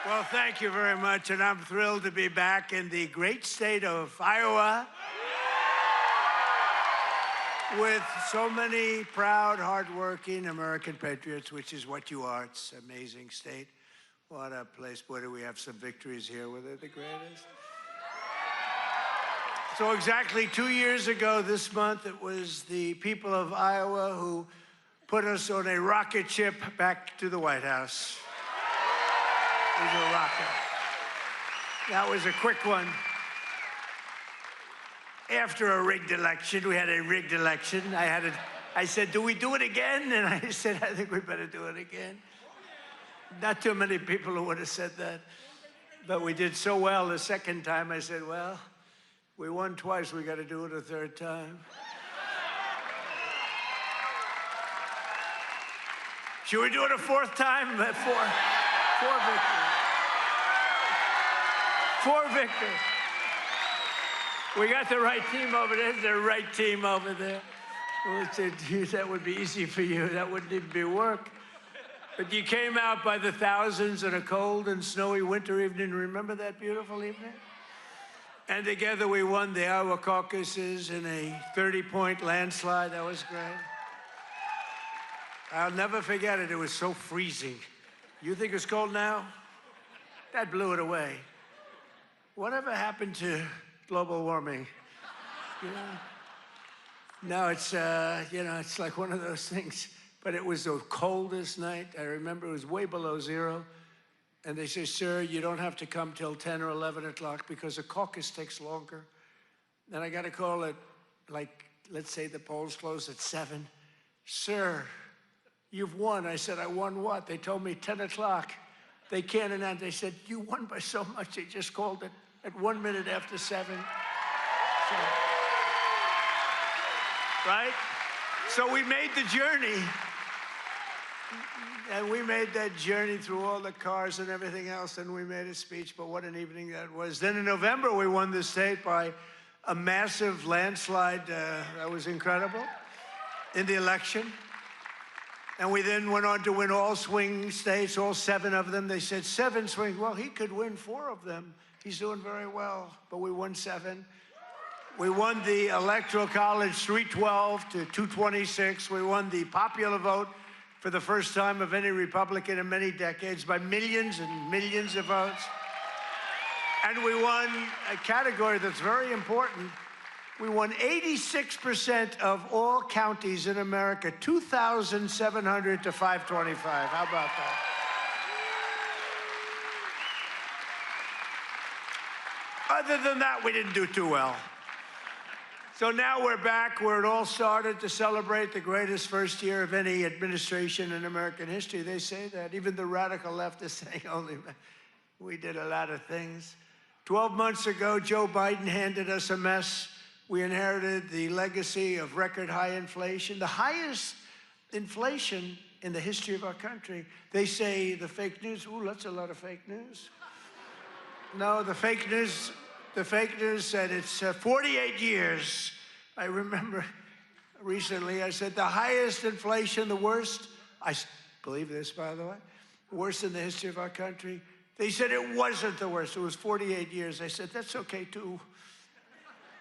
Well, thank you very much, and I'm thrilled to be back in the great state of Iowa with so many proud, hardworking American patriots, which is what you are. It's an amazing state. What a place. Boy, do we have some victories here. Were they the greatest? So exactly 2 years ago this month, it was the people of Iowa who put us on a rocket ship back to the White House. It was a rocket. That was a quick one. After a rigged election, we had a rigged election. I said, do we do it again? And I said, I think we better do it again. Not too many people who would have said that. But we did so well the second time, I said, well, we won twice, we got to do it a third time. Should we do it a fourth time? Four victories. 4 victories. We got the right team over there. The right team over there. We said, geez, that would be easy for you. That wouldn't even be work. But you came out by the thousands on a cold and snowy winter evening. Remember that beautiful evening? And together we won the Iowa caucuses in a 30-point landslide. That was great. I'll never forget it. It was so freezing. You think it's cold now? That blew it away. Whatever happened to global warming? You know? Now it's, it's like one of those things. But it was the coldest night. I remember it was way below zero. And they say, sir, you don't have to come till 10 or 11 o'clock because the caucus takes longer. Then I got a call at, let's say the polls close at 7. Sir, you've won. I said, I won what? They told me 10 o'clock. They can't announce. They said, you won by so much. They just called it at 1 minute after 7. So, right? So we made the journey. And we made that journey through all the cars and everything else, and we made a speech, but what an evening that was. Then in November, we won the state by a massive landslide. That was incredible in the election. And we then went on to win all swing states, all 7 of them. They said 7 swing. Well, he could win 4 of them. He's doing very well, but we won 7. We won the Electoral College 312 to 226. We won the popular vote for the first time of any Republican in many decades by millions and millions of votes. And we won a category that's very important. We won 86% of all counties in America, 2,700 to 525. How about that? Other than that, we didn't do too well. So now we're back where it all started to celebrate the greatest first year of any administration in American history. They say that. Even the radical left is saying, holy man, we did a lot of things. 12 months ago, Joe Biden handed us a mess. We inherited the legacy of record high inflation, the highest inflation in the history of our country. They say the fake news, ooh, that's a lot of fake news. No, the fake news said it's 48 years. I remember recently I said the highest inflation, the worst, I believe this, by the way, worst in the history of our country. They said it wasn't the worst. It was 48 years. I said, that's okay, too.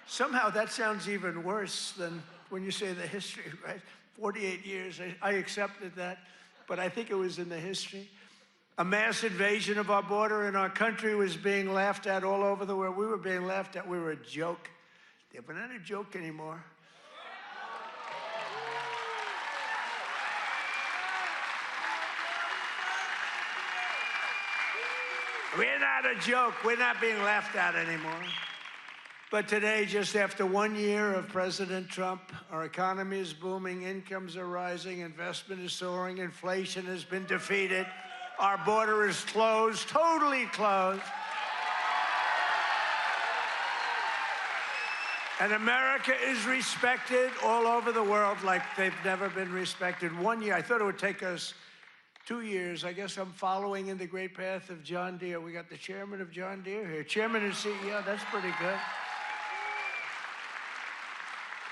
Somehow that sounds even worse than when you say the history, right? 48 years. I accepted that, but I think it was in the history. A mass invasion of our border and our country was being laughed at all over the world. We were being laughed at. We were a joke. We're not a joke anymore. We're not a joke. We're not being laughed at anymore. But today, just after 1 year of President Trump, our economy is booming, incomes are rising, investment is soaring, inflation has been defeated. Our border is closed, totally closed. And America is respected all over the world like they've never been respected. 1 year, I thought it would take us 2 years. I guess I'm following in the great path of John Deere. We got the chairman of John Deere here. Chairman and CEO, that's pretty good.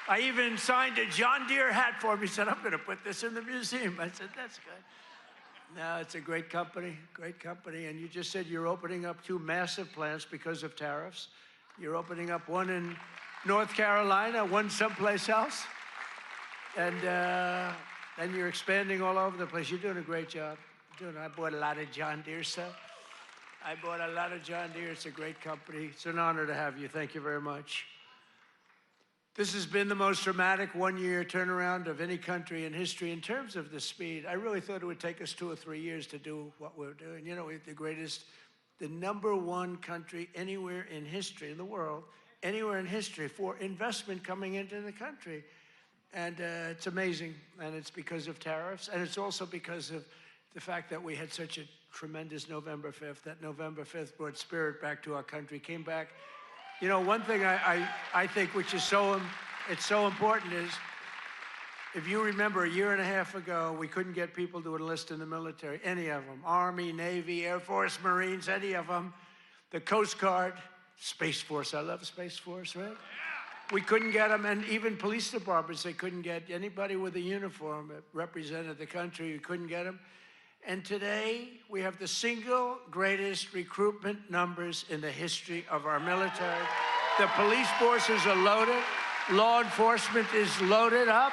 I even signed a John Deere hat for him. He said, I'm going to put this in the museum. I said, that's good. No, it's a great company, and you just said you're opening up 2 massive plants because of tariffs. You're opening up one in North Carolina, one someplace else, and you're expanding all over the place. You're doing a great job. I bought a lot of John Deere stuff. I bought a lot of John Deere. It's a great company. It's an honor to have you. Thank you very much. This has been the most dramatic one-year turnaround of any country in history in terms of the speed. I really thought it would take us 2 or 3 years to do what we're doing. You know, we're the #1 country anywhere in history, in the world, anywhere in history for investment coming into the country. And it's amazing, and it's because of tariffs, and it's also because of the fact that we had such a tremendous November 5th. That November 5th brought spirit back to our country, came back. You know, one thing I think which is it's so important is, if you remember a year and a half ago, we couldn't get people to enlist in the military, any of them, Army, Navy, Air Force, Marines, any of them, the Coast Guard, Space Force, I love Space Force, right? We couldn't get them, and even police departments, they couldn't get anybody with a uniform that represented the country, you couldn't get them. And today, we have the single greatest recruitment numbers in the history of our military. The police forces are loaded, law enforcement is loaded up,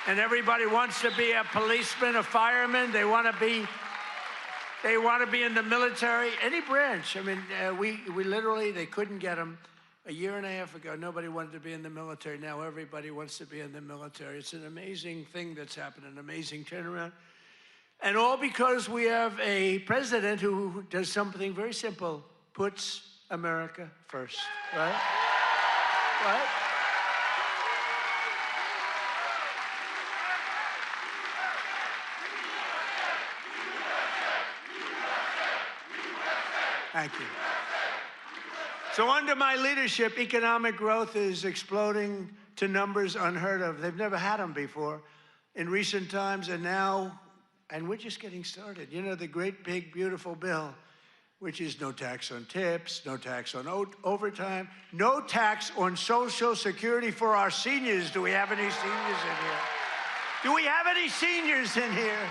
and everybody wants to be a policeman, a fireman. They want to be in the military, any branch. I mean, we literally, they couldn't get them. A year and a half ago, nobody wanted to be in the military. Now everybody wants to be in the military. It's an amazing thing that's happened, an amazing turnaround. And all because we have a president who does something very simple, puts America first, right? Right? Thank you. So under my leadership, economic growth is exploding to numbers unheard of. They've never had them before in recent times, and now, and we're just getting started. You know, the great, big, beautiful bill, which is no tax on tips, no tax on overtime, no tax on Social Security for our seniors. Do we have any seniors in here? Do we have any seniors in here?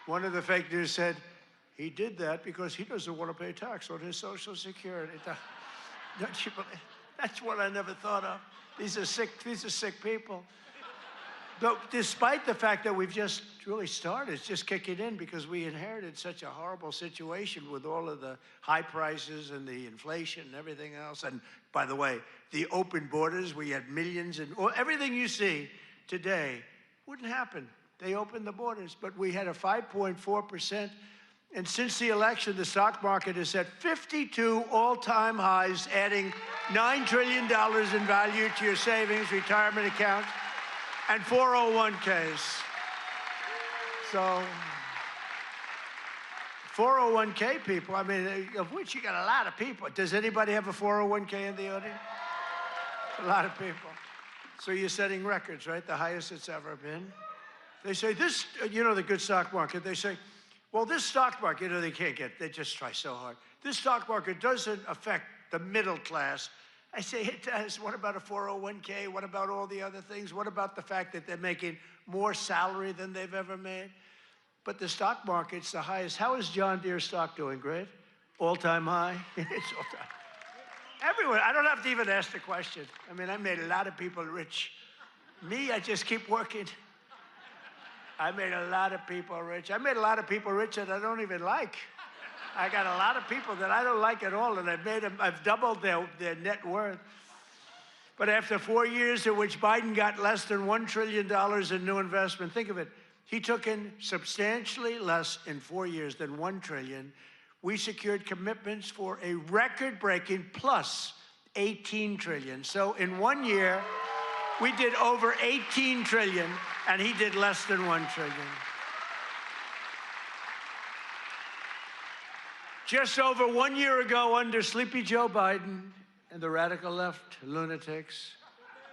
One of the fake news said, he did that because he doesn't want to pay tax on his Social Security. Don't you believe? That's what I never thought of. These are sick people. But despite the fact that we've just really started, it's just kicking in because we inherited such a horrible situation with all of the high prices and the inflation and everything else. And by the way, the open borders, we had millions, and everything you see today wouldn't happen. They opened the borders, but we had a 5.4%. And since the election, the stock market has set 52 all-time highs, adding $9 trillion in value to your savings, retirement accounts, and 401ks. So 401k people, I mean, of which you got a lot of people. Does anybody have a 401k in the audience? A lot of people. So you're setting records, right? The highest it's ever been. They say this, you know, the good stock market, they say, well, this stock market, you know, they just try so hard. This stock market doesn't affect the middle class. I say it does. What about a 401k? What about all the other things? What about the fact that they're making more salary than they've ever made? But the stock market's the highest. How is John Deere stock doing? Great? All-time high? It's all-time. Everywhere. I don't have to even ask the question. I mean, I made a lot of people rich. Me, I just keep working. I made a lot of people rich. I made a lot of people rich that I don't even like. I got a lot of people that I don't like at all, and I've doubled their net worth. But after 4 years in which Biden got less than $1 trillion in new investment, think of it, he took in substantially less in 4 years than $1 trillion. We secured commitments for a record-breaking plus $18 trillion. So in 1 year, we did over $18 trillion, and he did less than $1 trillion. Just over 1 year ago, under Sleepy Joe Biden and the radical left lunatics,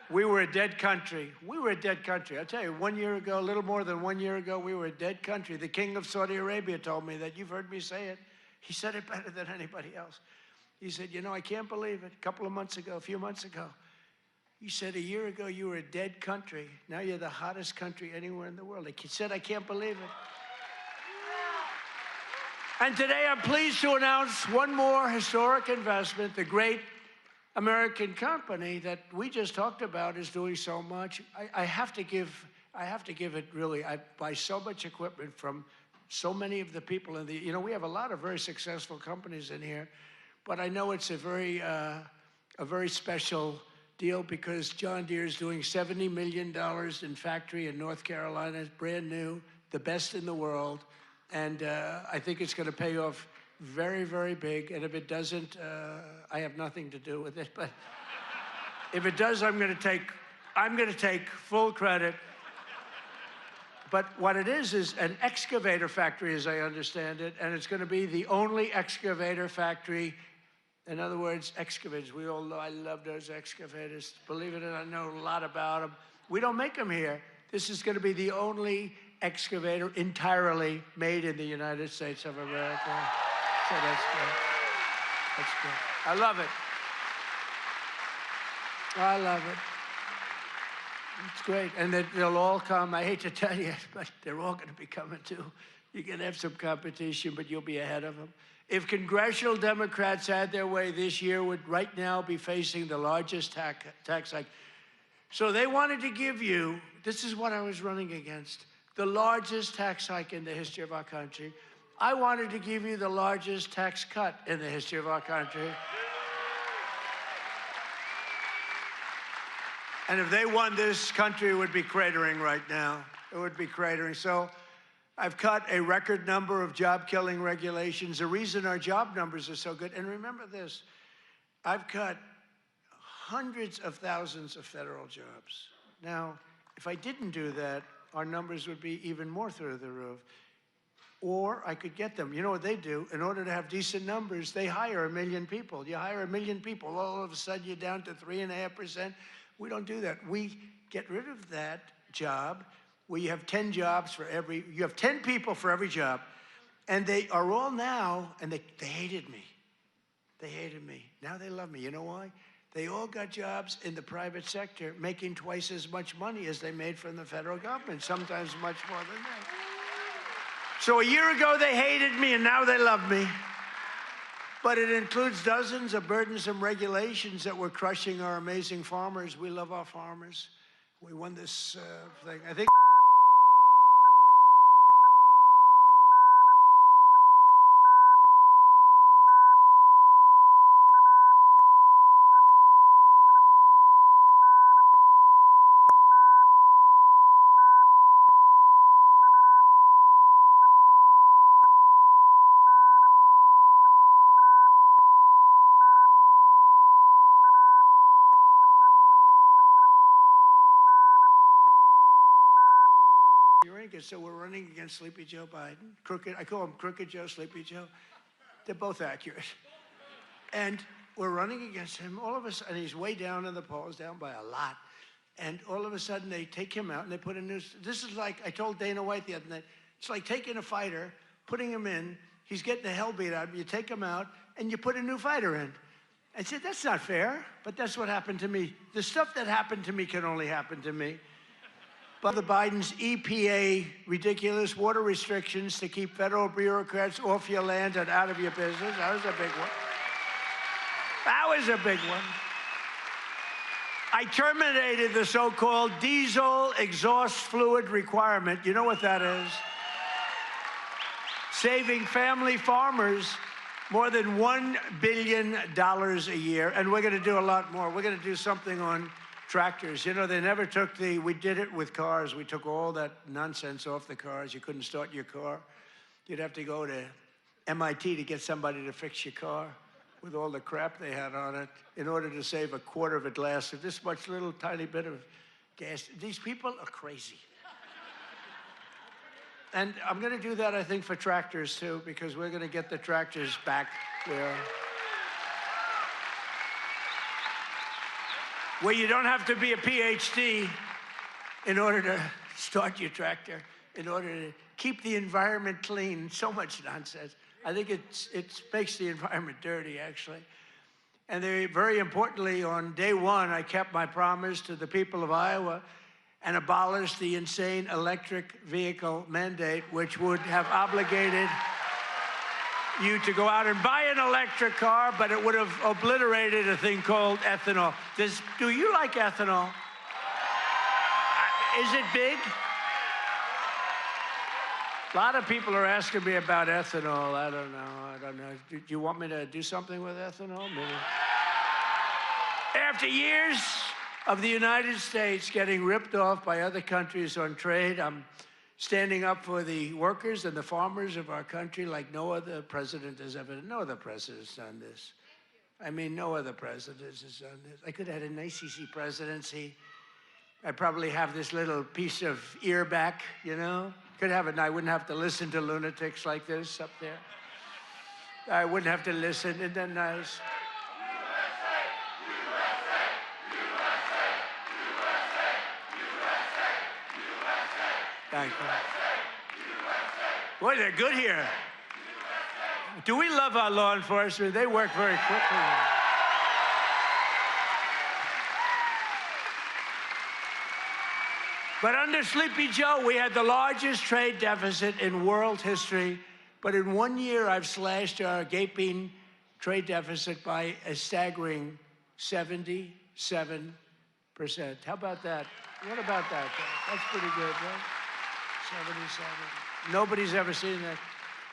we were a dead country. We were a dead country. I'll tell you, 1 year ago, a little more than 1 year ago, we were a dead country. The king of Saudi Arabia told me that. You've heard me say it. He said it better than anybody else. He said, you know, I can't believe it. A few months ago, He said, a year ago, you were a dead country. Now you're the hottest country anywhere in the world. He said, I can't believe it. And today, I'm pleased to announce one more historic investment. The great American company that we just talked about is doing so much. I have to give it really. I buy so much equipment from so many of the people in the, you know, we have a lot of very successful companies in here, but I know it's a very special deal because John Deere is doing $70 million in factory in North Carolina, brand new, the best in the world. And I think it's going to pay off very, very big. And if it doesn't, I have nothing to do with it. But if it does, I'm going to take full credit. But what it is an excavator factory, as I understand it, and it's going to be the only excavator factory. In other words, excavators. We all know I love those excavators. Believe it or not, I know a lot about them. We don't make them here. This is going to be the only excavator entirely made in the United States of America. So that's good. That's good. I love it. I love it. It's great. And they'll all come. I hate to tell you, but they're all going to be coming too. You're going to have some competition, but you'll be ahead of them. If congressional Democrats had their way this year, would right now be facing the largest tax hike. So they wanted to give you, this is what I was running against, the largest tax hike in the history of our country. I wanted to give you the largest tax cut in the history of our country. And if they won, this country would be cratering right now. It would be cratering. So I've cut a record number of job-killing regulations. The reason our job numbers are so good, and remember this, I've cut hundreds of thousands of federal jobs. Now, if I didn't do that, our numbers would be even more through the roof. Or I could get them. You know what they do? In order to have decent numbers, they hire 1 million people. You hire 1 million people, all of a sudden you're down to 3.5%. We don't do that. We get rid of that job where you have 10 jobs for every, you have 10 people for every job. And they are all now, and they hated me. They hated me. Now they love me. You know why? They all got jobs in the private sector, making twice as much money as they made from the federal government, sometimes much more than that. So a year ago, they hated me, and now they love me. But it includes dozens of burdensome regulations that were crushing our amazing farmers. We love our farmers. We won this thing. I think so we're running against Sleepy Joe Biden. Crooked, I call him Crooked Joe, Sleepy Joe. They're both accurate. And we're running against him. All of a sudden, he's way down in the polls, down by a lot. And all of a sudden, they take him out and they put a new, this is like, I told Dana White the other night, it's like taking a fighter, putting him in, he's getting the hell beat out of him, you take him out, and you put a new fighter in. I said, that's not fair, but that's what happened to me. The stuff that happened to me can only happen to me. But the Biden's EPA ridiculous water restrictions to keep federal bureaucrats off your land and out of your business. That was a big one. That was a big one. I terminated the so-called diesel exhaust fluid requirement. You know what that is? Saving family farmers more than $1 billion a year. And we're going to do a lot more. We're going to do something on tractors. You know, they never took we did it with cars. We took all that nonsense off the cars. You couldn't start your car. You'd have to go to MIT to get somebody to fix your car with all the crap they had on it in order to save a quarter of a glass of this much little tiny bit of gas. These people are crazy. And I'm going to do that, I think, for tractors, too, because we're going to get the tractors back where you don't have to be a PhD in order to start your tractor, in order to keep the environment clean. So much nonsense. I think it makes the environment dirty, actually. And very importantly, on day one, I kept my promise to the people of Iowa and abolished the insane electric vehicle mandate, which would have obligated you to go out and buy an electric car, but it would have obliterated a thing called ethanol. Do you like ethanol? Is it big? A lot of people are asking me about ethanol. I don't know. Do you want me to do something with ethanol? Maybe. After years of the United States getting ripped off by other countries on trade, I'm standing up for the workers and the farmers of our country like no other president has ever done. No other president has done this. I mean, no other president has done this. I could have had a nice, easy presidency. I'd probably have this little piece of ear back, you know? Could have it, and I wouldn't have to listen to lunatics like this up there. I wouldn't have to listen. Isn't that nice? Thank you. Boy, they're good here. Do we love our law enforcement? They work very quickly. But under Sleepy Joe, we had the largest trade deficit in world history. But in 1 year, I've slashed our gaping trade deficit by a staggering 77%. How about that? What about that? That's pretty good, right? 77. Nobody's ever seen that.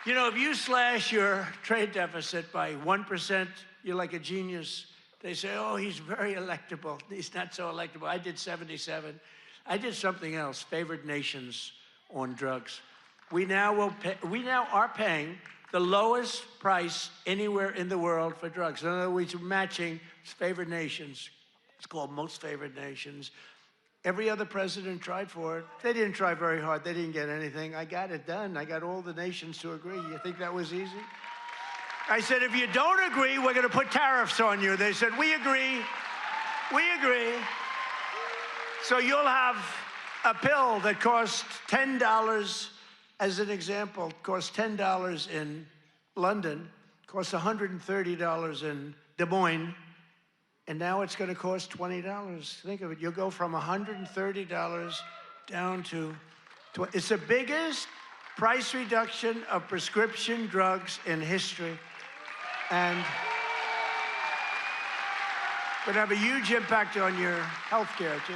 You know, if you slash your trade deficit by 1%, you're like a genius. They say, oh, he's very electable. He's not so electable. I did 77. I did something else, favored nations on drugs. We now are paying the lowest price anywhere in the world for drugs. In other words, we're matching favored nations. It's called most favored nations. Every other president tried for it. They didn't try very hard. They didn't get anything. I got it done. I got all the nations to agree. You think that was easy? I said, if you don't agree, we're going to put tariffs on you. They said, we agree. We agree. So you'll have a pill that costs $10, as an example, costs $10 in London, costs $130 in Des Moines, and now it's going to cost $20. Think of it. You'll go from $130 down to $20. It's the biggest price reduction of prescription drugs in history. And would have a huge impact on your health care, too.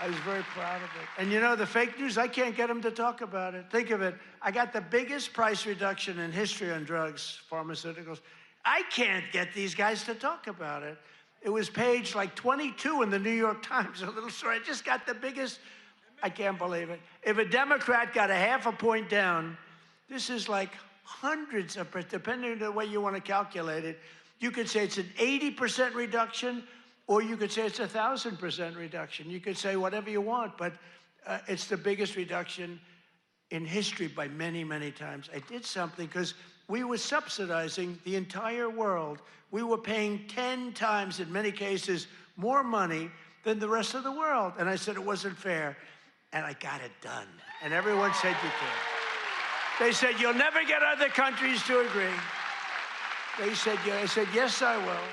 I was very proud of it. And you know, the fake news, I can't get them to talk about it. Think of it. I got the biggest price reduction in history on drugs, pharmaceuticals. I can't get these guys to talk about it. It was page like 22 in the New York Times, a little story. I just got the biggest, I can't believe it. If a Democrat got a half a point down, this is like hundreds of, depending on the way you want to calculate it, you could say it's an 80% reduction, or you could say it's 1,000% reduction. You could say whatever you want, but it's the biggest reduction in history by many, many times. I did something because we were subsidizing the entire world. We were paying 10 times, in many cases, more money than the rest of the world. And I said it wasn't fair, and I got it done. And everyone said you can't. They said, you'll never get other countries to agree. They said, yeah. I said, yes, I will.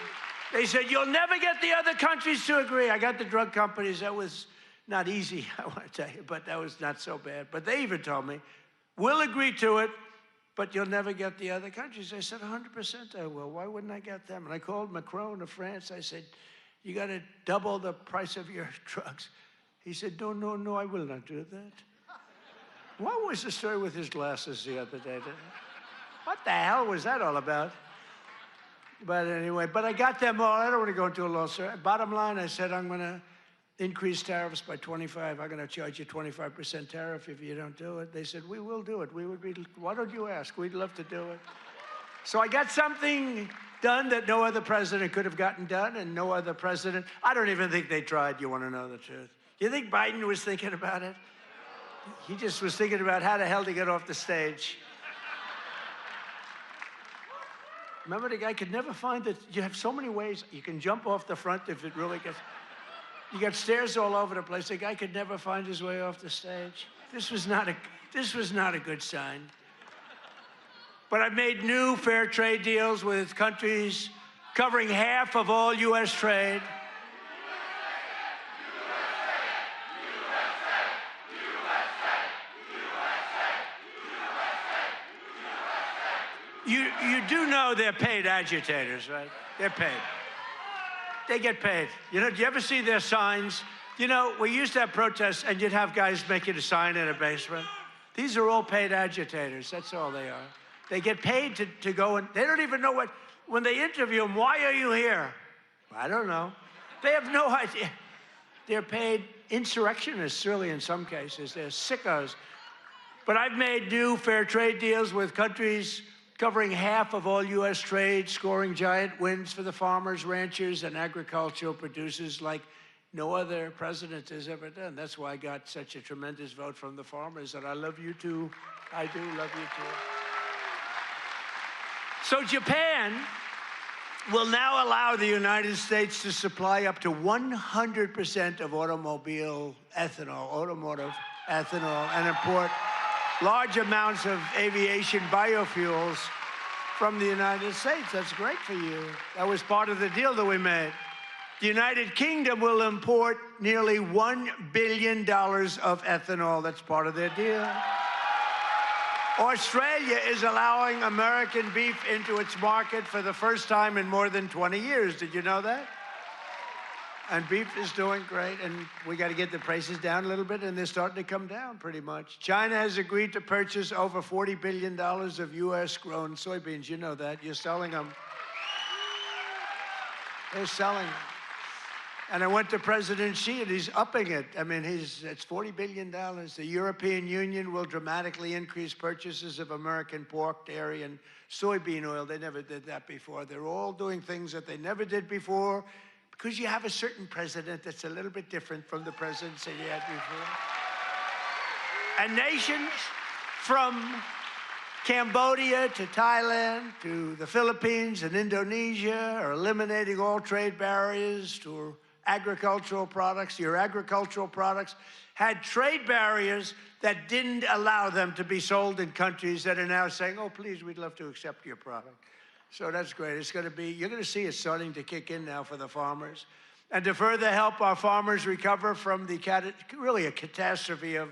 They said, you'll never get the other countries to agree. I got the drug companies. That was not easy, I want to tell you, but that was not so bad. But they even told me, we'll agree to it, but you'll never get the other countries. I said, 100% I will. Why wouldn't I get them? And I called Macron of France. I said, you got to double the price of your drugs. He said, no, I will not do that. What was the story with his glasses the other day? What the hell was that all about? But anyway, but I got them all. I don't want to go into a long story. Bottom line, I said, I'm going to increase tariffs by 25. I'm going to charge you 25% tariff if you don't do it. They said, we will do it. We would be, why don't you ask? We'd love to do it. So I got something done that no other president could have gotten done, and no other president, I don't even think they tried, you want to know the truth. You think Biden was thinking about it? He just was thinking about how the hell to get off the stage. Remember, the guy could never find it. You have so many ways. You can jump off the front if it really gets... You got stairs all over the place. The guy could never find his way off the stage. This was not a good sign. But I made new fair trade deals with countries covering half of all U.S. trade. You do know they're paid agitators, right? They're paid. They get paid. You know, do you ever see their signs? You know, we used to have protests, and you'd have guys making a sign in a basement. These are all paid agitators. That's all they are. They get paid to go, and they don't even know what, when they interview them, why are you here? I don't know. They have no idea. They're paid insurrectionists, really, in some cases. They're sickos. But I've made new fair trade deals with countries covering half of all U.S. trade, scoring giant wins for the farmers, ranchers, and agricultural producers like no other president has ever done. That's why I got such a tremendous vote from the farmers, and I love you too. I do love you too. So Japan will now allow the United States to supply up to 100% of automotive ethanol, and import large amounts of aviation biofuels from the United States. That's great for you. That was part of the deal that we made. The United Kingdom will import nearly $1 billion of ethanol. That's part of their deal. Australia is allowing American beef into its market for the first time in more than 20 years. Did you know that? And beef is doing great, and we got to get the prices down a little bit, and they're starting to come down pretty much. China has agreed to purchase over $40 billion of U.S.-grown soybeans. You know that. You're selling them. They're selling them. And I went to President Xi, and he's upping it. I mean, it's $40 billion. The European Union will dramatically increase purchases of American pork, dairy, and soybean oil. They never did that before. They're all doing things that they never did before, because you have a certain president that's a little bit different from the presidents that you had before. And nations from Cambodia to Thailand to the Philippines and Indonesia are eliminating all trade barriers to agricultural products. Your agricultural products had trade barriers that didn't allow them to be sold in countries that are now saying, oh, please, we'd love to accept your product. So that's great. It's going to be, you're going to see it starting to kick in now for the farmers. And to further help our farmers recover from the, really a catastrophe of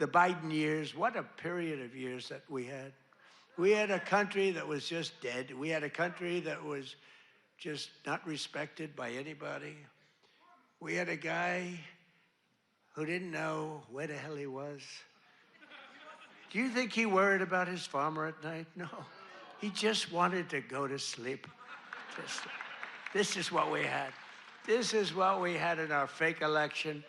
the Biden years, what a period of years that we had. We had a country that was just dead. We had a country that was just not respected by anybody. We had a guy who didn't know where the hell he was. Do you think he worried about his farmer at night? No. He just wanted to go to sleep. This is what we had. This is what we had in our fake election.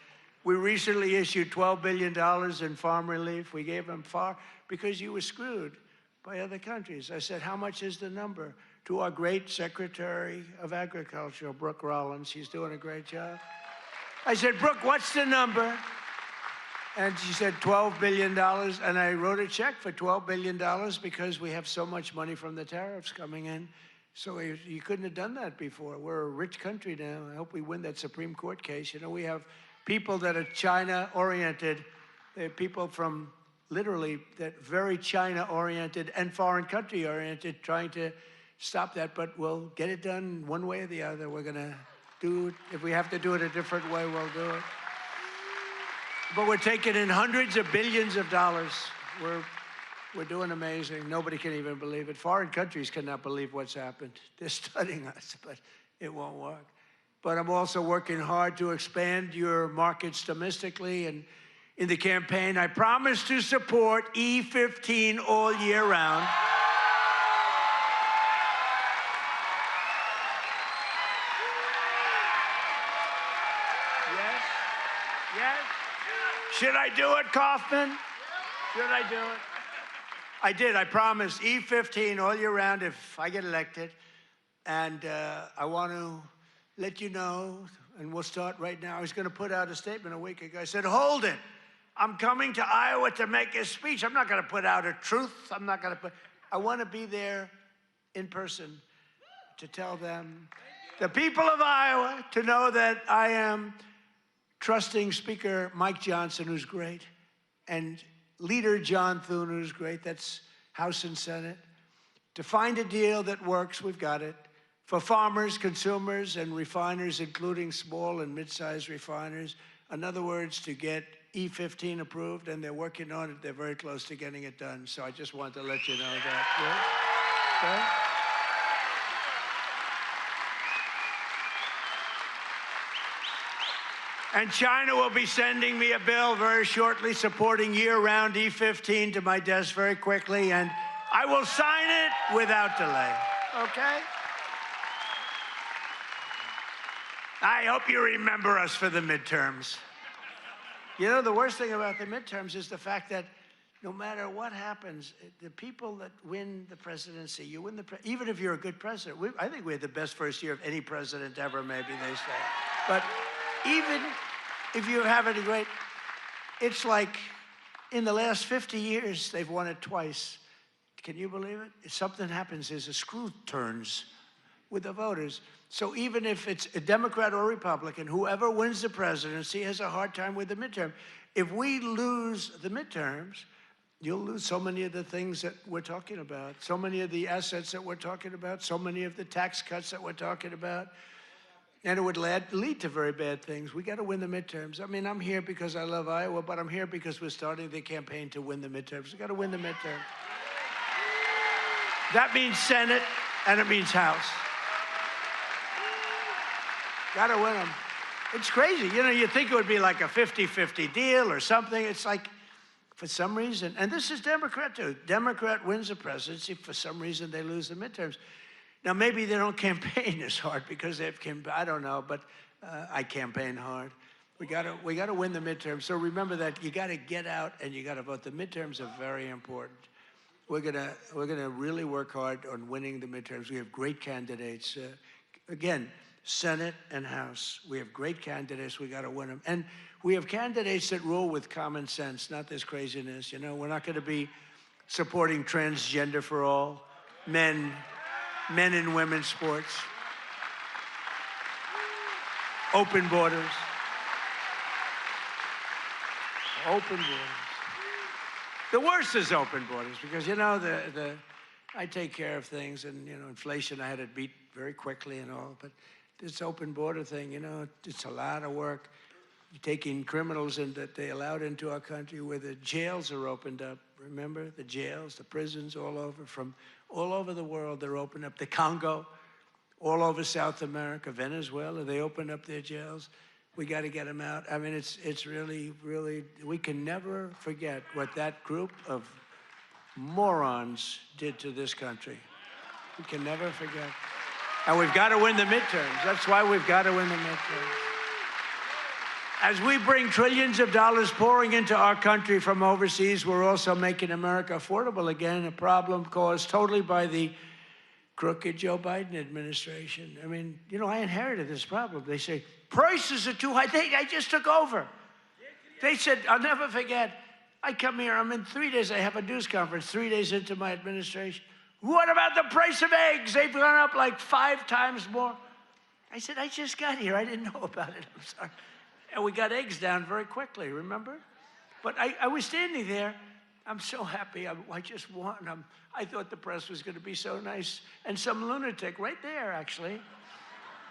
We recently issued $12 billion in farm relief. We gave them far because you were screwed by other countries. I said, how much is the number? To our great Secretary of Agriculture, Brooke Rollins. She's doing a great job. I said, Brooke, what's the number? And she said, $12 billion. And I wrote a check for $12 billion because we have so much money from the tariffs coming in. So you couldn't have done that before. We're a rich country now. I hope we win that Supreme Court case. You know, we have people that are China-oriented. They're people from literally that very China-oriented and foreign country-oriented trying to stop that. But we'll get it done one way or the other. We're going to do it. If we have to do it a different way, we'll do it. But we're taking in hundreds of billions of dollars. We're doing amazing. Nobody can even believe it. Foreign countries cannot believe what's happened. They're studying us, but it won't work. But I'm also working hard to expand your markets domestically. And in the campaign, I promise to support E15 all year round. Yes, yes. Should I do it, Kaufman? Should I do it? I did. I promised E15 all year round if I get elected. And I want to let you know, and we'll start right now. I was going to put out a statement a week ago. I said, hold it. I'm coming to Iowa to make a speech. I'm not going to put out a truth. I want to be there in person to tell them, the people of Iowa, to know that I am trusting Speaker Mike Johnson, who's great, and Leader John Thune, who's great, that's House and Senate, to find a deal that works. We've got it. for farmers, consumers, and refiners, including small and mid-sized refiners. In other words, to get E15 approved, and they're working on it. They're very close to getting it done. So I just wanted to let you know that. Yeah? Okay? And China will be sending me a bill very shortly supporting year-round E15 to my desk very quickly, and I will sign it without delay, okay? I hope you remember us for the midterms. You know, the worst thing about the midterms is the fact that no matter what happens, the people that win the presidency, you win the even if you're a good president. I think we had the best first year of any president ever, maybe they say. But even if you have any great, it's like in the last 50 years, they've won it twice. Can you believe it? If something happens, there's a screw turns with the voters. So even if it's a Democrat or Republican, whoever wins the presidency has a hard time with the midterm. If we lose the midterms, you'll lose so many of the things that we're talking about, so many of the assets that we're talking about, so many of the tax cuts that we're talking about. And it would lead to very bad things. We got to win the midterms. I mean, I'm here because I love Iowa, but I'm here because we're starting the campaign to win the midterms. We got to win the midterms. That means Senate, and it means House. Got to win them. It's crazy. You know, you think it would be like a 50-50 deal or something. It's like, for some reason, and this is Democrat too. Democrat wins the presidency. For some reason, they lose the midterms. Now, maybe they don't campaign as hard because they've campaigned, I don't know, but I campaign hard. We gotta win the midterms. So remember that you gotta get out and you gotta vote. The midterms are very important. We're gonna really work hard on winning the midterms. We have great candidates. Again, Senate and House. We have great candidates. We gotta win them. And we have candidates that rule with common sense, not this craziness. You know, we're not gonna be supporting transgender for all, men and women's sports, open borders, open borders. The worst is open borders because, you know, I take care of things and, you know, inflation, I had it beat very quickly and all, but this open border thing, you know, it's a lot of work. You're taking criminals in that they allowed into our country where the jails are opened up. Remember the jails, the prisons all over, from all over the world, they're opened up. The Congo, all over South America, Venezuela, they opened up their jails. We got to get them out. I mean, it's really, really, we can never forget what that group of morons did to this country. We can never forget. And we've got to win the midterms. That's why we've got to win the midterms. As we bring trillions of dollars pouring into our country from overseas, we're also making America affordable again, a problem caused totally by the crooked Joe Biden administration. I mean, you know, I inherited this problem. They say, prices are too high. I just took over. They said, I'll never forget, I come here, I'm in 3 days, I have a news conference 3 days into my administration. What about the price of eggs? They've gone up like 5 times more. I said, I just got here. I didn't know about it. I'm sorry. And we got eggs down very quickly, remember? But I was standing there. I'm so happy. I just won. I thought the press was going to be so nice. And some lunatic right there, actually.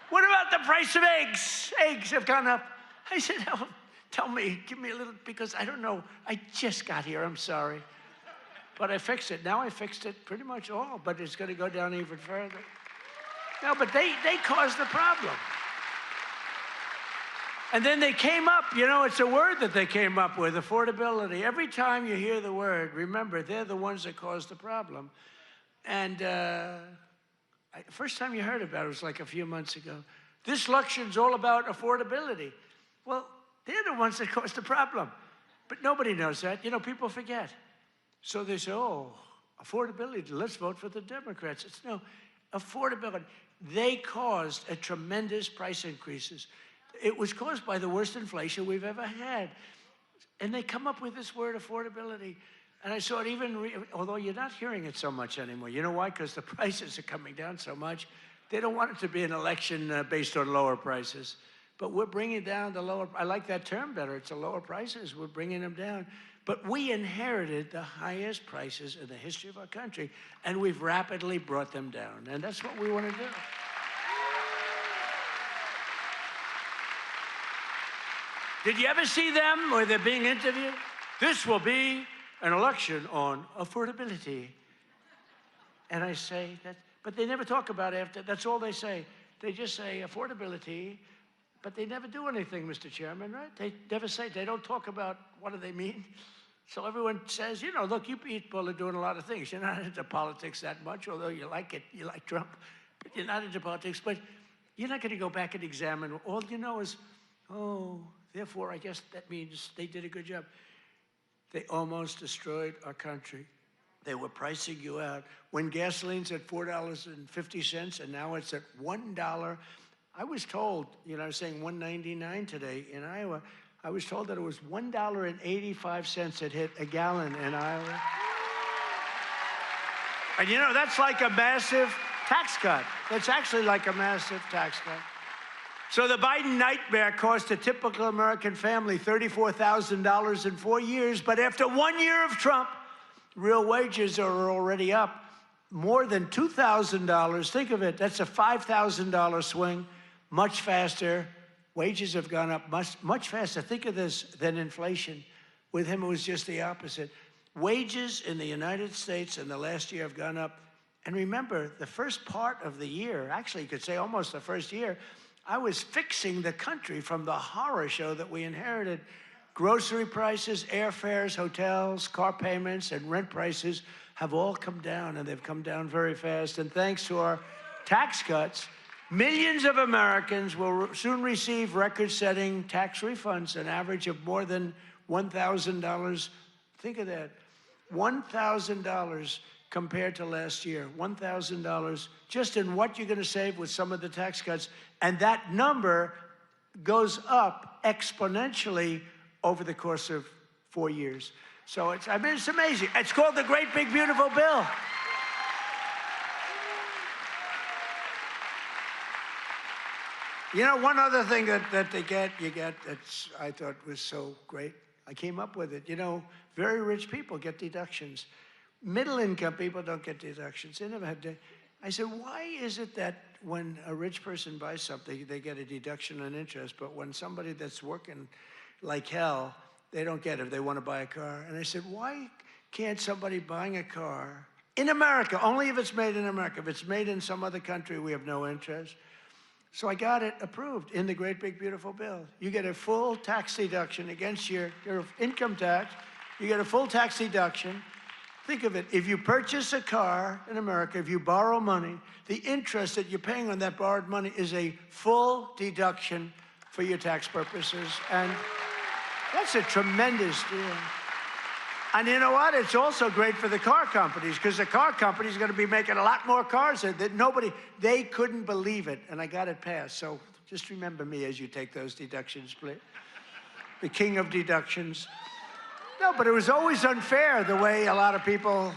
What about the price of eggs? Eggs have gone up. I said, oh, tell me, give me a little, because I don't know. I just got here. I'm sorry. But I fixed it. Now I fixed it pretty much all, but it's going to go down even further. No, but they caused the problem. And then they came up, you know, it's a word that they came up with, affordability. Every time you hear the word, remember, they're the ones that caused the problem. And first time you heard about it was like a few months ago. This election's all about affordability. Well, they're the ones that caused the problem. But nobody knows that. You know, people forget. So they say, oh, affordability, let's vote for the Democrats. It's no, affordability. They caused a tremendous price increases. It was caused by the worst inflation we've ever had. And they come up with this word, affordability. And I saw it even, although you're not hearing it so much anymore. You know why? Because the prices are coming down so much. They don't want it to be an election based on lower prices. But we're bringing down the lower, I like that term better. It's the lower prices. We're bringing them down. But we inherited the highest prices in the history of our country, and we've rapidly brought them down. And that's what we want to do. Did you ever see them where they're being interviewed? This will be an election on affordability. And I say that, but they never talk about it after. That's all they say. They just say affordability, but they never do anything, Mr. Chairman, right? They never say, they don't talk about what do they mean. So everyone says, you know, look, you people are doing a lot of things. You're not into politics that much, although you like it, you like Trump, but you're not into politics. But you're not going to go back and examine. All you know is, oh, therefore, I guess that means they did a good job. They almost destroyed our country. They were pricing you out. When gasoline's at $4.50 and now it's at $1, I was told, you know, I was saying $1.99 today in Iowa. I was told that it was $1.85 it hit a gallon in Iowa. And you know, that's like a massive tax cut. That's actually like a massive tax cut. So the Biden nightmare cost a typical American family $34,000 in 4 years, but after 1 year of Trump, real wages are already up more than $2,000. Think of it, that's a $5,000 swing, much faster. Wages have gone up much faster, think of this, than inflation. With him, it was just the opposite. Wages in the United States in the last year have gone up. And remember, the first part of the year, actually you could say almost the first year, I was fixing the country from the horror show that we inherited. Grocery prices, airfares, hotels, car payments, and rent prices have all come down, and they've come down very fast. And thanks to our tax cuts, millions of Americans will soon receive record-setting tax refunds, an average of more than $1,000. Think of that, $1,000 compared to last year, $1,000 just in what you're going to save with some of the tax cuts. And that number goes up exponentially over the course of 4 years. So it's amazing. It's called the Great Big Beautiful Bill. You know, one other thing that you get that's I thought was so great, I came up with it. You know, very rich people get deductions. Middle income people don't get deductions. They never had to. I said, why is it that when a rich person buys something, they get a deduction on interest, but when somebody that's working like hell, they don't get it if they want to buy a car? And I said, why can't somebody buying a car in America, only if it's made in America, if it's made in some other country, we have no interest. So I got it approved in the Great Big Beautiful Bill. You get a full tax deduction against your income tax. You get a full tax deduction. Think of it, if you purchase a car in America, if you borrow money, the interest that you're paying on that borrowed money is a full deduction for your tax purposes. And that's a tremendous deal. And you know what? It's also great for the car companies, because the car companies are going to be making a lot more cars that they couldn't believe it. And I got it passed. So just remember me as you take those deductions, please. The king of deductions. No, but it was always unfair the way a lot of people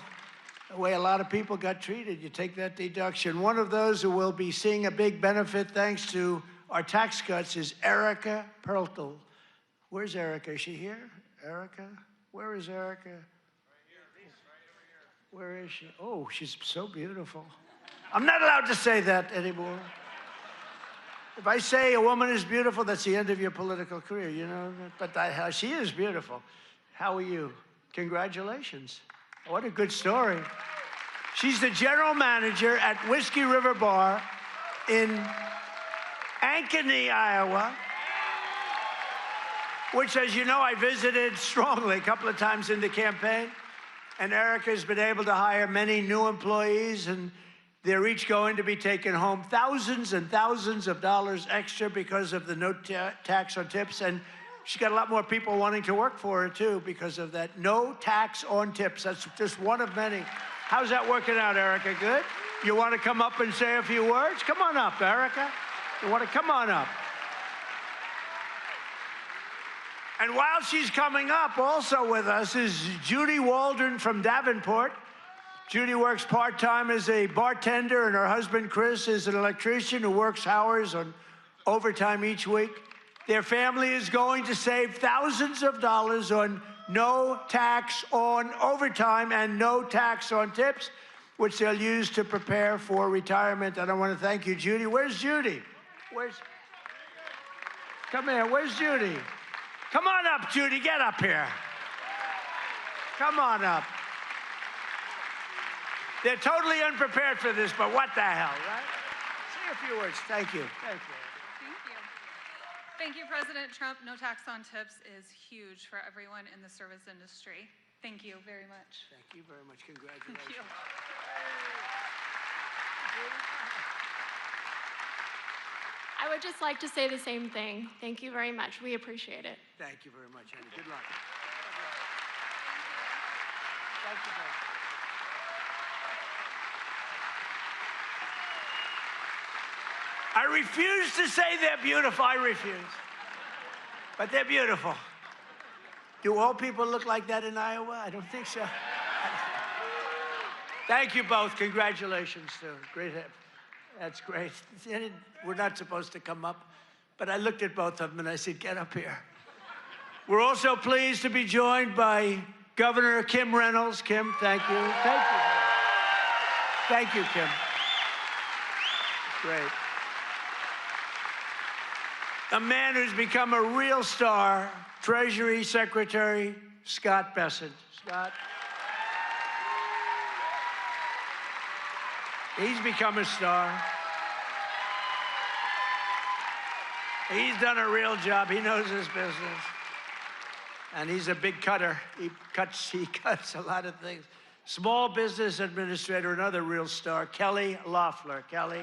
got treated. You take that deduction. One of those who will be seeing a big benefit thanks to our tax cuts is Erica Peralta. Where's Erica? Is she here? Erica? Where is Erica? Right here. Where is she? Oh, she's so beautiful. I'm not allowed to say that anymore. If I say a woman is beautiful, that's the end of your political career, you know? But she is beautiful. How are you? Congratulations. What a good story. She's the general manager at Whiskey River Bar in Ankeny, Iowa, which, as you know, I visited strongly a couple of times in the campaign. And Erica's been able to hire many new employees, and they're each going to be taking home thousands and thousands of dollars extra because of the no tax on tips. And she's got a lot more people wanting to work for her, too, because of that no tax on tips. That's just one of many. How's that working out, Erica? Good? You want to come up and say a few words? Come on up, Erica. You want to come on up? And while she's coming up, also with us is Judy Waldron from Davenport. Judy works part-time as a bartender, and her husband, Chris, is an electrician who works hours on overtime each week. Their family is going to save thousands of dollars on no tax on overtime and no tax on tips, which they'll use to prepare for retirement. And I want to thank you, Judy. Where's Judy? Come here. Where's Judy? Come on up, Judy. Get up here. Come on up. They're totally unprepared for this, but what the hell, right? Say a few words. Thank you. Thank you. Thank you. Thank you, President Trump. No tax on tips is huge for everyone in the service industry. Thank you very much. Thank you very much. Congratulations. Thank you. I would just like to say the same thing. Thank you very much. We appreciate it. Thank you very much, honey. Good luck. Thank you, baby. I refuse to say they're beautiful. I refuse. But they're beautiful. Do all people look like that in Iowa? I don't think so. Thank you both. Congratulations, too. Great. That's great. We're not supposed to come up, but I looked at both of them and I said, get up here. We're also pleased to be joined by Governor Kim Reynolds. Kim, thank you. Thank you. Thank you, Kim. Great. A man who's become a real star, Treasury Secretary Scott Bessent. Scott. He's become a star. He's done a real job. He knows his business. And he's a big cutter. He cuts a lot of things. Small Business Administrator, another real star, Kelly Loeffler. Kelly.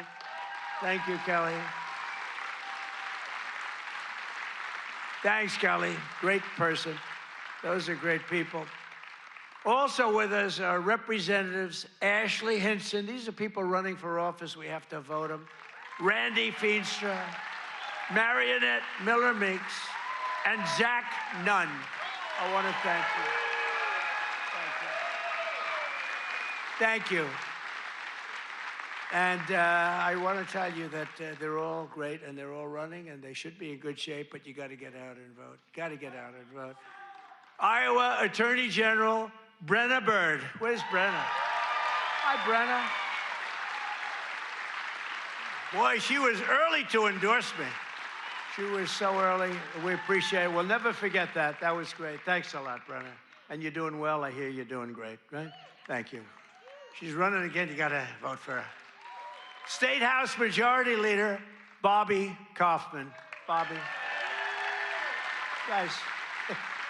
Thank you, Kelly. Thanks, Kelly. Great person. Those are great people. Also with us are Representatives Ashley Hinson. These are people running for office. We have to vote them. Randy Feenstra, Marionette Miller-Meeks, and Zach Nunn. I want to thank you. Thank you. Thank you. And I want to tell you that they're all great and they're all running and they should be in good shape, but you got to get out and vote. Got to get out and vote. Iowa Attorney General Brenna Bird. Where's Brenna? Hi, Brenna. Boy, she was early to endorse me. She was so early. We appreciate it. We'll never forget that. That was great. Thanks a lot, Brenna. And you're doing well. I hear you're doing great, right? Thank you. She's running again. You got to vote for her. State House Majority Leader Bobby Kaufman. Bobby. Guys,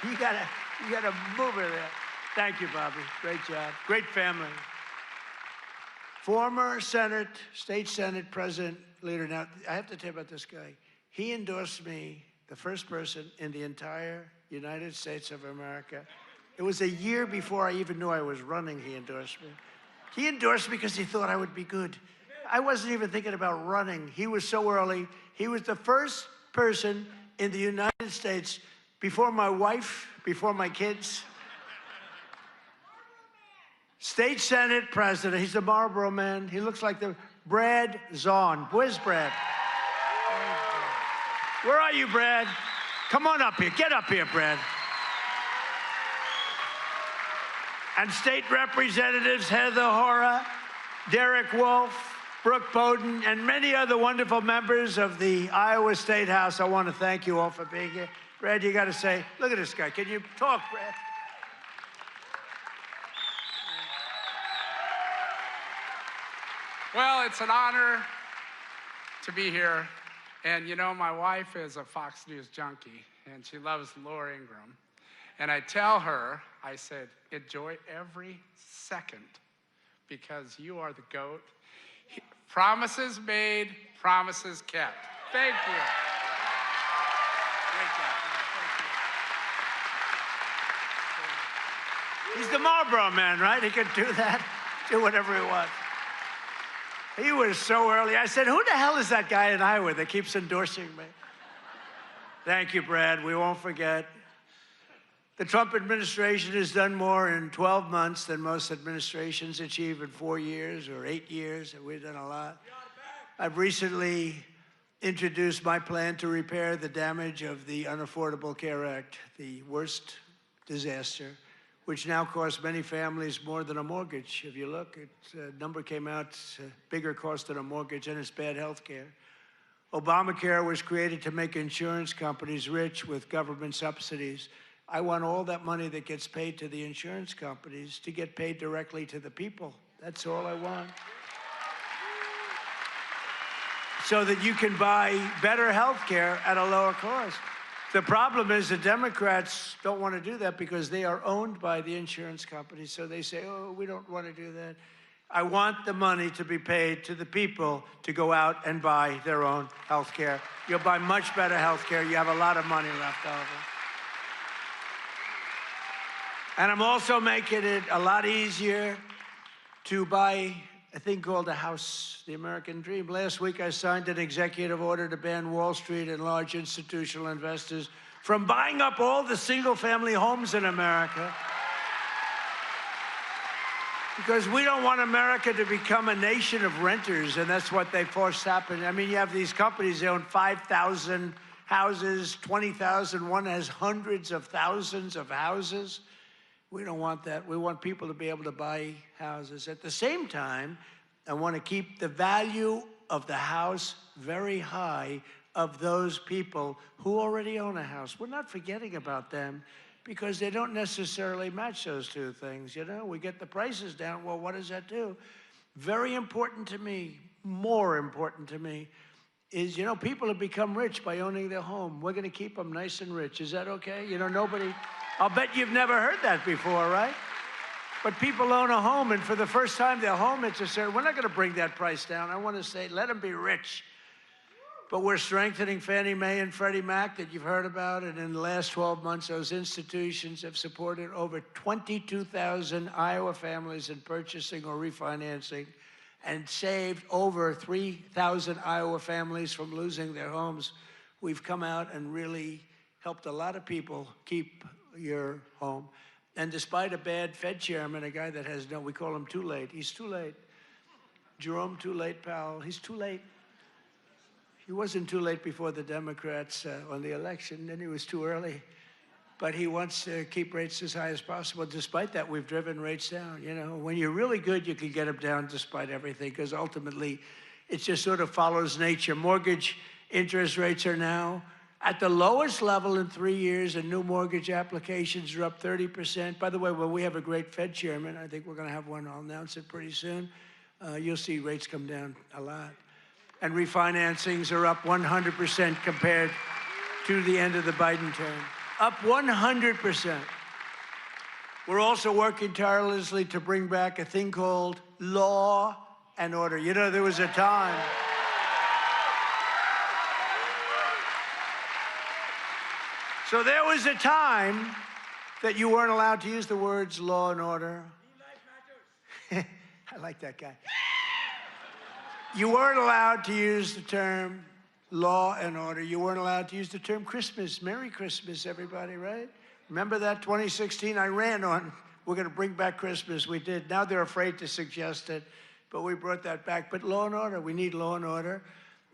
you gotta move her there. Thank you, Bobby. Great job. Great family. Former State Senate President Leader. Now, I have to tell you about this guy. He endorsed me, the first person in the entire United States of America. It was a year before I even knew I was running, he endorsed me. He endorsed me because he thought I would be good. I wasn't even thinking about running. He was so early. He was the first person in the United States, before my wife, before my kids. State Senate President. He's the Marlboro man. He looks like the Brad Zahn. Where's Brad? Where are you, Brad? Come on up here. Get up here, Brad. And state representatives Heather Hora, Derek Wolf, Brooke Bowden, and many other wonderful members of the Iowa State House. I want to thank you all for being here. Brad, you got to say, look at this guy. Can you talk, Brad? Well, it's an honor to be here. And you know, my wife is a Fox News junkie, and she loves Laura Ingraham. And I tell her, I said, enjoy every second because you are the GOAT. Promises made, promises kept. Thank you. Great job. Thank you. He's the Marlboro man, right? He can do that, do whatever he wants. He was so early. I said, who the hell is that guy in Iowa that keeps endorsing me? Thank you, Brad. We won't forget. The Trump administration has done more in 12 months than most administrations achieve in 4 years or 8 years, and we've done a lot. I've recently introduced my plan to repair the damage of the Unaffordable Care Act, the worst disaster, which now costs many families more than a mortgage. If you look, a number came out, it's a bigger cost than a mortgage, and it's bad health care. Obamacare was created to make insurance companies rich with government subsidies. I want all that money that gets paid to the insurance companies to get paid directly to the people. That's all I want. So that you can buy better health care at a lower cost. The problem is the Democrats don't want to do that because they are owned by the insurance companies. So they say, oh, we don't want to do that. I want the money to be paid to the people to go out and buy their own health care. You'll buy much better health care. You have a lot of money left over. And I'm also making it a lot easier to buy a thing called a house, the American dream. Last week, I signed an executive order to ban Wall Street and large institutional investors from buying up all the single-family homes in America. Because we don't want America to become a nation of renters, and that's what they force happen. I mean, you have these companies, they own 5,000 houses, 20,000. One has hundreds of thousands of houses. We don't want that. We want people to be able to buy houses. At the same time, I want to keep the value of the house very high of those people who already own a house. We're not forgetting about them because they don't necessarily match those two things. You know, we get the prices down. Well, what does that do? Very important to me, more important to me, is, you know, people have become rich by owning their home. We're going to keep them nice and rich. Is that okay? You know, nobody... I'll bet you've never heard that before, right? But people own a home, and for the first time, their home interests are, we're not going to bring that price down. I want to say, let them be rich. But we're strengthening Fannie Mae and Freddie Mac that you've heard about, and in the last 12 months, those institutions have supported over 22,000 Iowa families in purchasing or refinancing and saved over 3,000 Iowa families from losing their homes. We've come out and really helped a lot of people keep your home. And despite a bad Fed chairman, a guy that has no, we call him too late. He's too late. Jerome Too Late Powell, he's too late. He wasn't too late before the Democrats on the election, then he was too early. But he wants to keep rates as high as possible. Despite that, we've driven rates down. You know, when you're really good, you can get them down despite everything, because ultimately, it just sort of follows nature. Mortgage interest rates are now at the lowest level in 3 years, and new mortgage applications are up 30%. By the way, when we have a great Fed chairman, I think we're going to have one, I'll announce it pretty soon, you'll see rates come down a lot. And refinancings are up 100% compared to the end of the Biden term. Up 100%. We're also working tirelessly to bring back a thing called law and order. You know, there was a time... So there was a time that you weren't allowed to use the words law and order. I like that guy. You weren't allowed to use the term law and order. You weren't allowed to use the term Christmas. Merry Christmas, everybody, right? Remember that 2016? I ran on, we're going to bring back Christmas. We did. Now they're afraid to suggest it, but we brought that back. But law and order, we need law and order.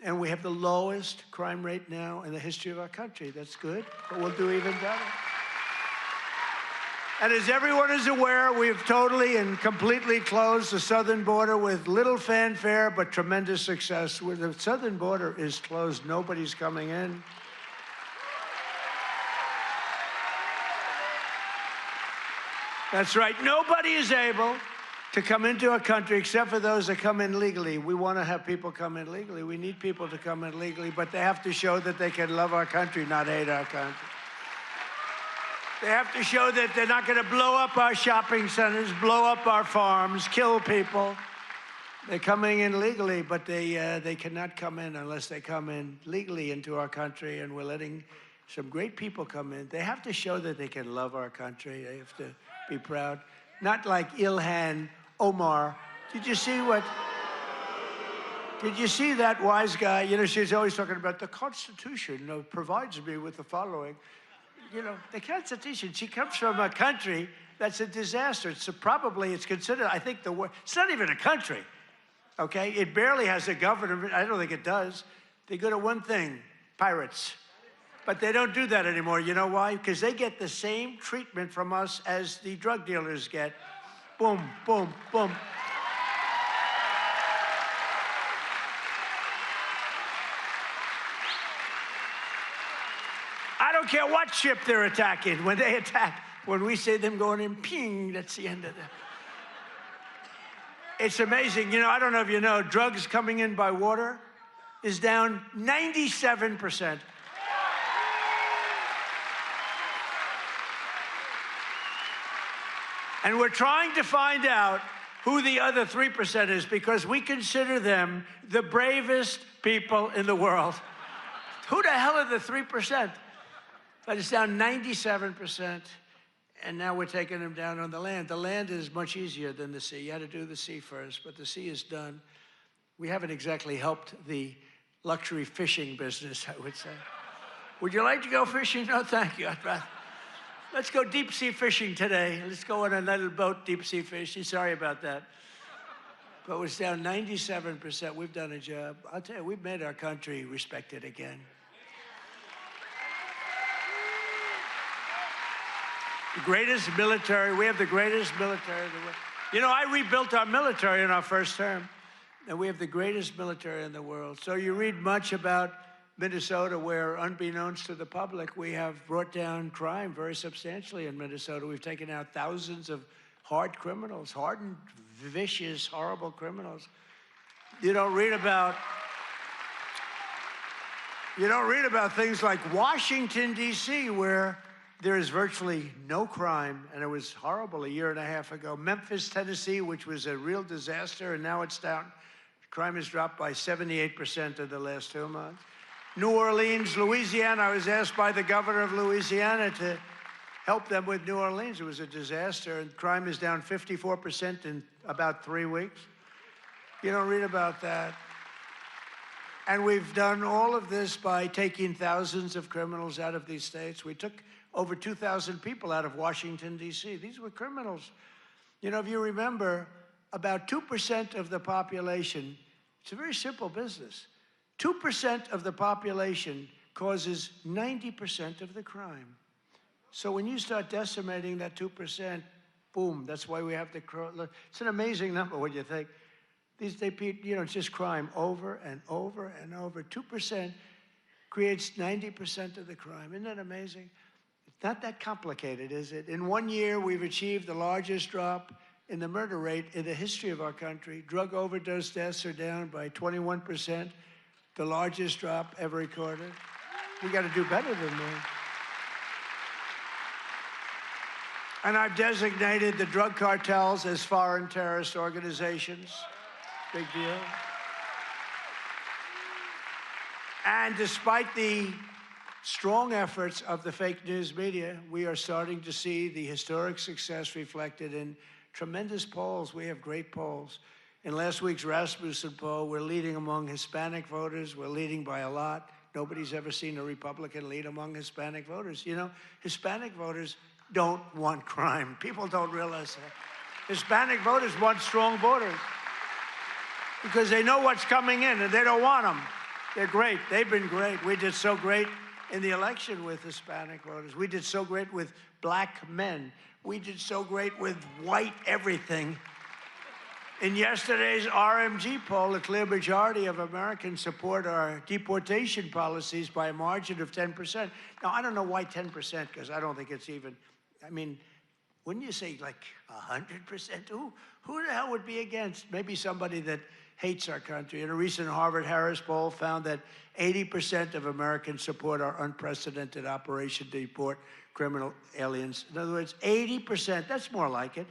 And we have the lowest crime rate now in the history of our country. That's good, but we'll do even better. And as everyone is aware, we've totally and completely closed the southern border with little fanfare, but tremendous success. Where the southern border is closed, nobody's coming in. That's right, nobody is able to come into our country except for those that come in legally. We want to have people come in legally. We need people to come in legally, but they have to show that they can love our country, not hate our country. They have to show that they're not going to blow up our shopping centers, blow up our farms, kill people. They're coming in legally, but they cannot come in unless they come in legally into our country, and we're letting some great people come in. They have to show that they can love our country. They have to be proud. Not like Ilhan Omar. Did you see that wise guy? You know, she's always talking about the Constitution provides me with the following. You know, the Constitution, she comes from a country that's a disaster. So probably it's considered, I think, the worst. It's not even a country, okay? It barely has a government. I don't think it does. They go to one thing, pirates. But they don't do that anymore. You know why? Because they get the same treatment from us as the drug dealers get. Boom, boom, boom. don't care what ship they're attacking. When they attack, when we say them going in, ping, that's the end of the... It's amazing. You know, I don't know if you know, drugs coming in by water is down 97%. And we're trying to find out who the other 3% is, because we consider them the bravest people in the world. Who the hell are the 3%? But it's down 97%, and now we're taking them down on the land. The land is much easier than the sea. You had to do the sea first, but the sea is done. We haven't exactly helped the luxury fishing business, I would say. Would you like to go fishing? No, thank you. I'd rather... Let's go deep sea fishing today. Let's go on a little boat, deep sea fishing. Sorry about that. But it's down 97%. We've done a job. I'll tell you, we've made our country respected again. The greatest military, we have the greatest military in the world. You know, I rebuilt our military in our first term, and we have the greatest military in the world. So you read much about Minnesota, where, unbeknownst to the public, we have brought down crime very substantially in Minnesota. We've taken out thousands of hard criminals, hardened, vicious, horrible criminals. You don't read about things like Washington, D.C., where there is virtually no crime, and it was horrible a year and a half ago. Memphis, Tennessee, which was a real disaster, and now it's down. Crime has dropped by 78% in the last 2 months. New Orleans, Louisiana, I was asked by the governor of Louisiana to help them with New Orleans. It was a disaster, and crime is down 54% in about 3 weeks. You don't read about that. And we've done all of this by taking thousands of criminals out of these states. We took over 2,000 people out of Washington, D.C. These were criminals. You know, if you remember, about 2% of the population, it's a very simple business. 2% of the population causes 90% of the crime. So when you start decimating that 2%, boom, that's why we have the crime. It's an amazing number when you think. You know, it's just crime over and over and over. 2% creates 90% of the crime. Isn't that amazing? It's not that complicated, is it? In 1 year, we've achieved the largest drop in the murder rate in the history of our country. Drug overdose deaths are down by 21%. The largest drop ever recorded. We got to do better than that. And I've designated the drug cartels as foreign terrorist organizations. Big deal. And despite the strong efforts of the fake news media, we are starting to see the historic success reflected in tremendous polls. We have great polls. In last week's Rasmussen poll, we're leading among Hispanic voters. We're leading by a lot. Nobody's ever seen a Republican lead among Hispanic voters. You know, Hispanic voters don't want crime. People don't realize that. Hispanic voters want strong borders because they know what's coming in and they don't want them. They're great. They've been great. We did so great in the election with Hispanic voters. We did so great with black men. We did so great with white everything. In yesterday's RMG poll, a clear majority of Americans support our deportation policies by a margin of 10%. Now, I don't know why 10%, because I don't think it's even, I mean, wouldn't you say like 100%? Who the hell would be against? Maybe somebody that hates our country. And a recent Harvard-Harris poll found that 80% of Americans support our unprecedented operation to deport criminal aliens. In other words, 80%, that's more like it,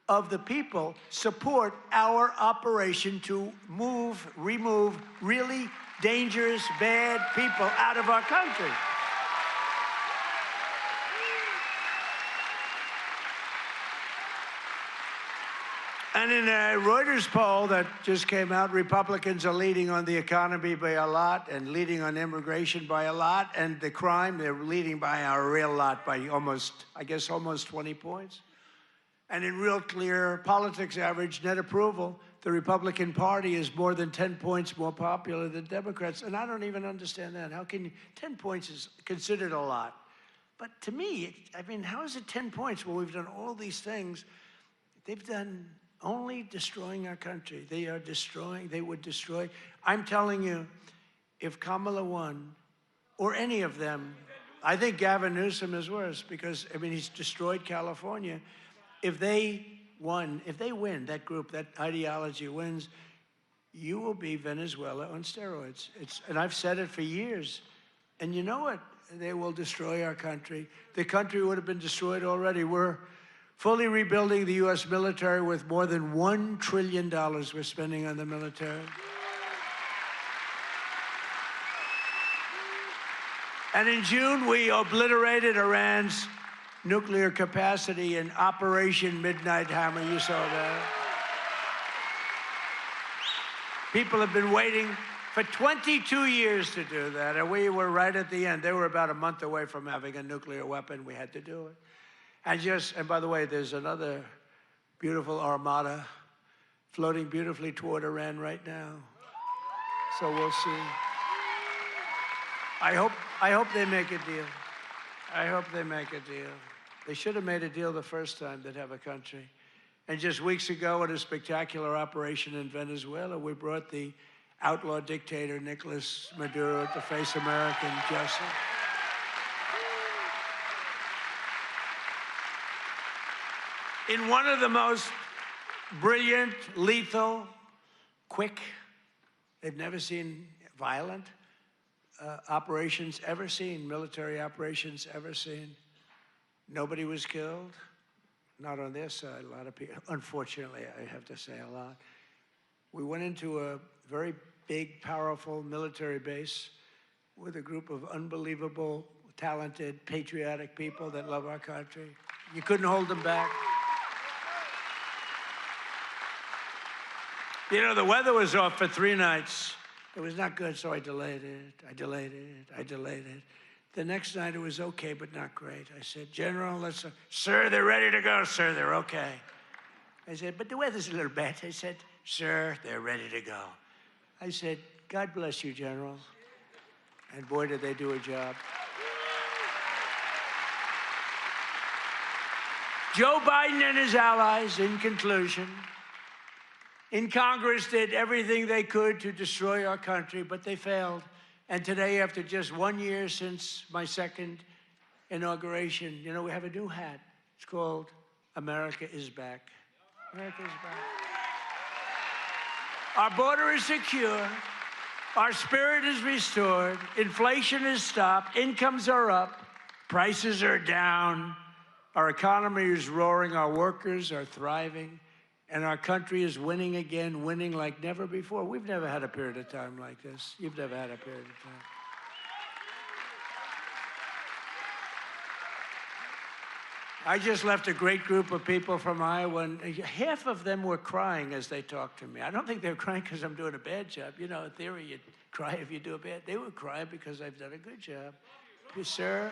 of the people support our operation to remove really dangerous, bad people out of our country. And in a Reuters poll that just came out, Republicans are leading on the economy by a lot and leading on immigration by a lot, and the crime, they're leading by a real lot, by almost, I guess, almost 20 points. And in Real Clear Politics average net approval, the Republican Party is more than 10 points more popular than Democrats. And I don't even understand that. How can 10 points is considered a lot? But to me, I mean, how is it 10 points when we've done all these things? They've done only destroying our country. They are destroying, they would destroy. I'm telling you, if Kamala won, or any of them, I think Gavin Newsom is worse because, I mean, he's destroyed California. If they win, that group, that ideology wins, you will be Venezuela on steroids. And I've said it for years. And you know what? They will destroy our country. The country would have been destroyed already. We're fully rebuilding the U.S. military with more than $1 trillion we're spending on the military. And in June, we obliterated Iran's nuclear capacity in Operation Midnight Hammer. You saw that. People have been waiting for 22 years to do that, and we were right at the end. They were about a month away from having a nuclear weapon. We had to do it. And by the way, there's another beautiful armada floating beautifully toward Iran right now. So we'll see. I hope they make a deal. I hope they make a deal. They should have made a deal the first time they'd have a country. And just weeks ago, at a spectacular operation in Venezuela, we brought the outlaw dictator Nicolas Maduro to face American justice. In one of the most brilliant, lethal, quick, they've never seen violent operations ever seen, military operations ever seen. Nobody was killed, not on their side, a lot of people. Unfortunately, I have to say a lot. We went into a very big, powerful military base with a group of unbelievable, talented, patriotic people that love our country. You couldn't hold them back. You know, the weather was off for 3 nights. It was not good, so I delayed it. The next night, it was okay, but not great. I said, General, sir, they're ready to go. Sir, they're okay. I said, but the weather's a little bad. I said, sir, they're ready to go. I said, God bless you, General. And boy, did they do a job. Joe Biden and his allies, in conclusion, in Congress did everything they could to destroy our country, but they failed. And today, after just 1 year since my second inauguration, you know, we have a new hat. It's called America is Back. America is back. Our border is secure. Our spirit is restored. Inflation is stopped. Incomes are up. Prices are down. Our economy is roaring. Our workers are thriving. And our country is winning again, winning like never before. We've never had a period of time like this. You've never had a period of time. I just left a great group of people from Iowa, and half of them were crying as they talked to me. I don't think they were crying because I'm doing a bad job. You know, in theory, you'd cry if you do a bad. They were crying because I've done a good job. Sir,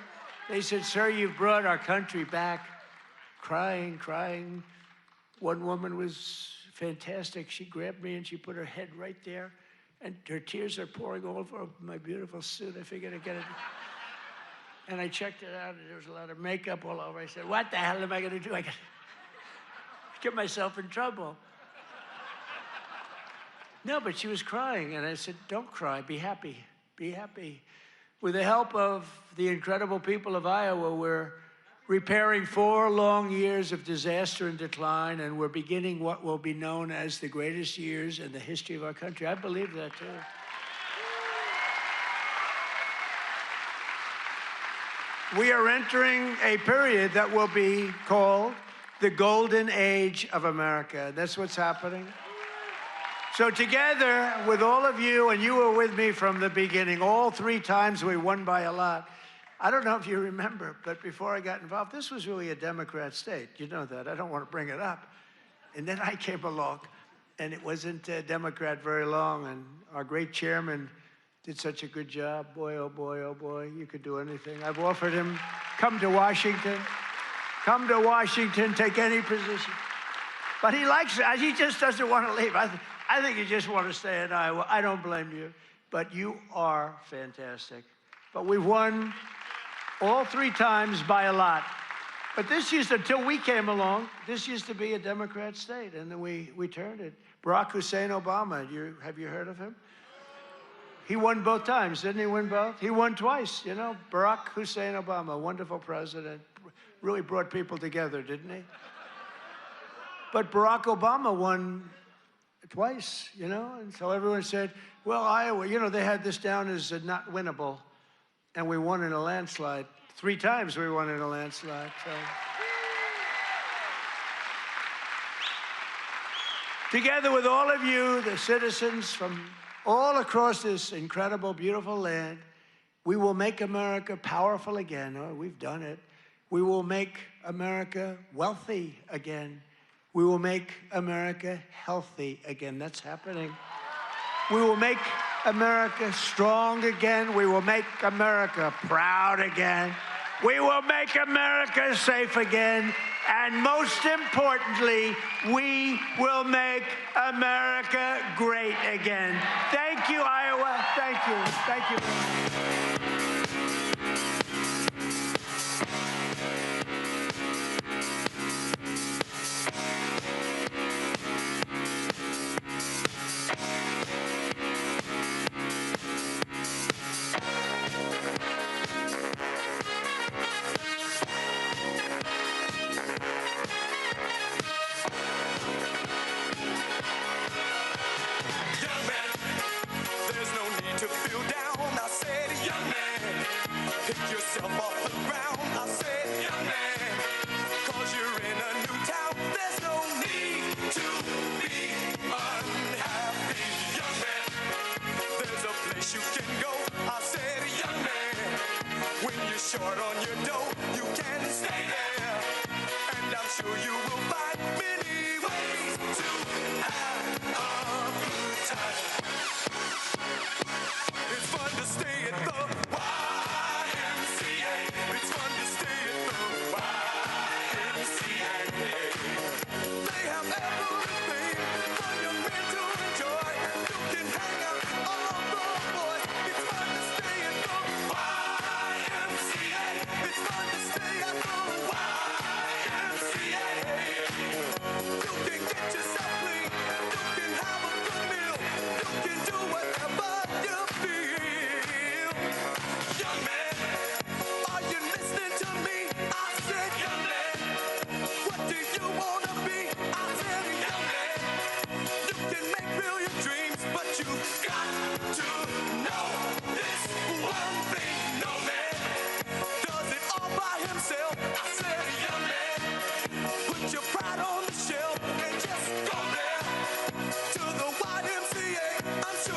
they said, sir, you've brought our country back. Crying. One woman was fantastic. She grabbed me and she put her head right there, and her tears are pouring all over my beautiful suit. I figured I'd get it. And I checked it out, and there was a lot of makeup all over. I said, what the hell am I going to do? I got to get myself in trouble. No, but she was crying, and I said, don't cry. Be happy. Be happy. With the help of the incredible people of Iowa, we're repairing 4 long years of disaster and decline, and we're beginning what will be known as the greatest years in the history of our country. I believe that, too. We are entering a period that will be called the golden age of America. That's what's happening. So together with all of you, and you were with me from the beginning, all 3 times we won by a lot. I don't know if you remember, but before I got involved, this was really a Democrat state. You know that. I don't want to bring it up. And then I came along, and it wasn't a Democrat very long, and our great chairman did such a good job. Boy, oh boy, you could do anything. I've offered him, come to Washington, take any position. But he likes it. He just doesn't want to leave. I think you just want to stay in Iowa. I don't blame you. But you are fantastic. But we've won all 3 times by a lot. But until we came along, this used to be a Democrat state, and then we turned it. Barack Hussein Obama, have you heard of him? He won both times, didn't he win both? He won twice, you know. Barack Hussein Obama, wonderful president, really brought people together, didn't he? But Barack Obama won twice, you know, and so everyone said, well, Iowa, you know, they had this down as not winnable, and we won in a landslide. 3 times we won in a landslide, so. Together with all of you, the citizens from all across this incredible, beautiful land, we will make America powerful again. Oh, we've done it. We will make America wealthy again. We will make America healthy again. That's happening. We will make America strong again. We will make America proud again. We will make America safe again. And most importantly, we will make America great again. Thank you, Iowa. Thank you. Thank you. Yourself off the ground, I said, young man, 'cause you're in a new town. There's no need to be unhappy, young man. There's a place you can go, I said, young man. When you're short on your dough, you can stay there, and I'm sure you will find many